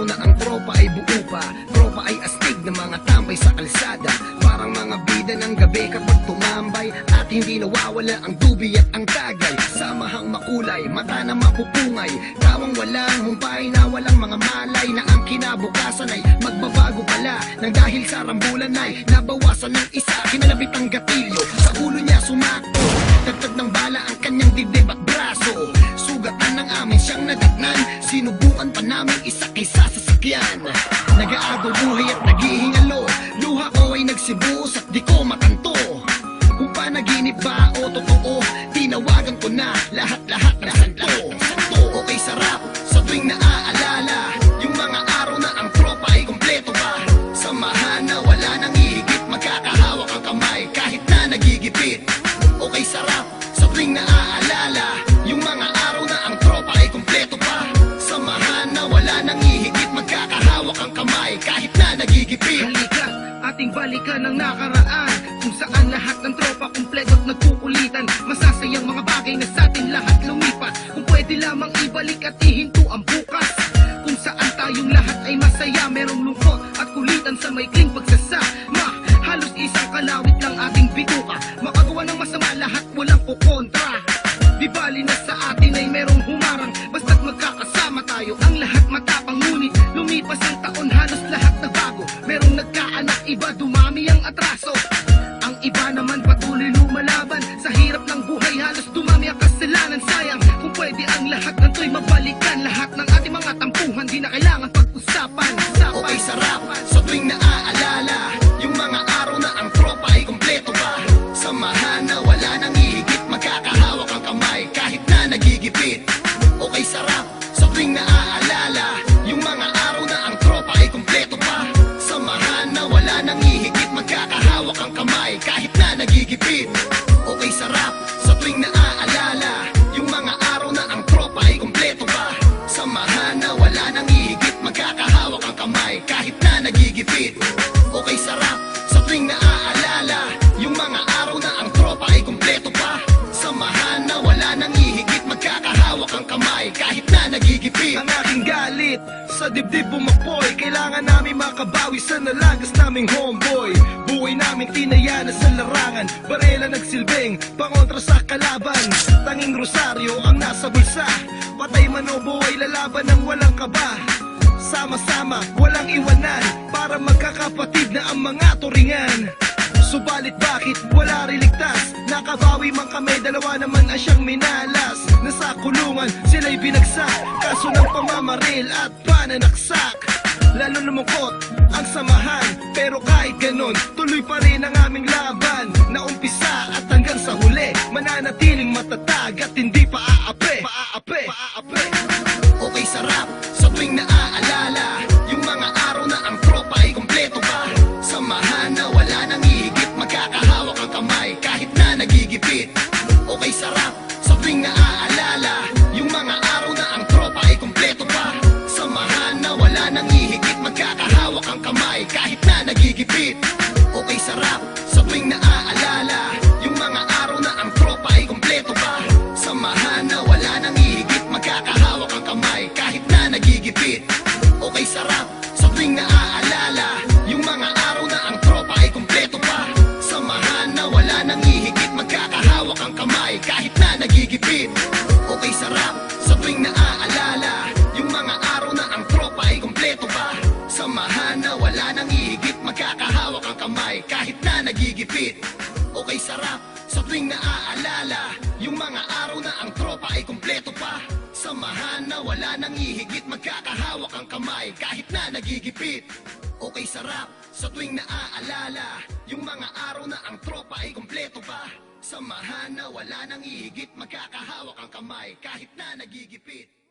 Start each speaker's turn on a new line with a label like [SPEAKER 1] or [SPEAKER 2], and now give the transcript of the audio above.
[SPEAKER 1] araw na ang tropa ay buo pa. Tropa ay astig na mga tambay sa kalsada, parang mga bida ng gabi kapag tumambay. At hindi nawawala ang dubi at ang tagay, samahang makulay, mata na mapupungay, tawang walang humpay na walang mga malay, na ang kinabukasan ay magbabago pala, nang dahil sa rambulan ay nabawasan ng isa. Kinalabit ang gatilyo, sa ulo niya sumakto, tagtad ng bala ang kanyang dibdib at braso. Sugatan ng amin siyang nadatnan, sinubukan pa namin isa-isa sa sakyan. Nag-aagaw buhay at naghihingalo, luha ko ay nagsibuos at di ko makanto. Kung panaginip ba o totoo, tinawagan ko na lahat-lahat ng santo. Okay, sarap sa tuwing naaalala yung mga araw na ang tropa ay kumpleto pa. Samahan na wala nang ihigit, magkakahawak ang kamay kahit na nagigipit. Okay, sarap sa tuwing naaalala yung mga araw na ang tropa ay kumpleto pa. Samahan na wala nang ihigit, magkakahawak ang kamay kahit na nagigipit.
[SPEAKER 2] Halika, ating balikan ang nakaraan, kung saan lahat ng tropa kumpleto at nagkukulitan. Masasayang mga bagay na sa atin lahat lumipas, kung pwede lamang ibalik at ihinto ang bukas. Kung saan tayong lahat ay masaya, merong lungkot at kulitan sa maikling pagsasama. Halos isang kalawit lang ating bituka, makagawa ng masama lahat walang kukontra. Di bali na sa atin ay merong humarang, basta't magkakasama tayo ang lahat matapang. Ngunit lumipas ang taon, halos lahat nagbago, merong nagkaanak, iba dumami ang atraso. Ang iba naman patuloy lumalaban, sa hirap ng buhay halos dumami ang kasalanan. Sayang kung pwede ang lahat ng to'y mabalikan, lahat ng ating mga tampuhan di na kailangan pag-usapan.
[SPEAKER 1] Okay, sarap sa tuwing naaalala yung mga araw na ang tropa ay kumpleto pa. Samahan na wala nang ihigit, magkakahawak ang kamay kahit na nagigipit. Okay, sarap sa tuwing naaalala yung mga araw na ang tropa ay kumpleto pa. Samahan na wala nang ihigit, magkakahawak ang kamay kahit na nagigipit. Okay, sarap sa tuwing naaalala yung mga araw na ang tropa ay kumpleto pa. Samahan na wala nang ihigit, magkakahawak ang kamay kahit na nagigipit. Okay, sarap sa tuwing naaalala yung mga araw na ang tropa ay kumpleto pa. Samahan na wala nang ihigit, magkakahawak ang kamay kahit na nagigipit.
[SPEAKER 2] Ang aking galit sa dibdib bumapoy, kailangan namin makabawi sa nalagas naming homeboy. Buhay namin tinaya na sa larangan, barela nagsilbing pangontra sa kalaban. Tanging rosaryo ang nasa bulsa, patay man o buhay lalaban ng walang kaba. Sama-sama, walang iwanan, para magkakapatid na ang mga turingan. Subalit bakit wala rin ligtas? Nakabawi man kami, dalawa naman ang siyang minalas. Nasa kulungan, sila'y binagsak, kaso ng pamamaril at pananaksak. Lalo lumungkot ang samahan, pero kahit ganon, tuloy pa rin ang aming laban. Naumpisa at hanggang sa huli, mananatiling matatag at hindi pa aape.
[SPEAKER 1] Okay, sarap sa tuwing naaalala yung mga araw na ang tropa ay kumpleto pa. Samahan na wala nang ihigit, magkakahawak ang kamay kahit na nagigipit. Okay, sarap sa tuwing naaalala yung mga araw na ang tropa ay kumpleto pa. Samahan na wala nang ihigit, magkakahawak ang kamay kahit na nagigipit. Okay, sarap sa tuwing naaalala yung mga araw na ang tropa ay kumpleto pa. Samahan na wala nang ihigit, magkakahawak ang kamay kahit na nagigipit. Okay, sarap sa tuwing naaalala yung mga araw na ang tropa ay kumpleto pa. Samahan na wala nang ihigit, magkakahawak ang kamay kahit na nagigipit. Okay, sarap sa tuwing naaalala yung mga araw na ang tropa ay kumpleto pa. Samahan na wala nang ihigit, magkakahawak ang kamay kahit na nagigipit. Okay, sarap sa tuwing naaalala yung mga araw na ang tropa ay kumpleto pa. Samahan na wala nang ihigit, magkakahawak ang kamay kahit na nagigipit. Okay, sarap sa tuwing naaalala yung mga araw na ang tropa ay kumpleto pa. Samahan na wala nang ihigit, magkakahawak ang kamay kahit na nagigipit.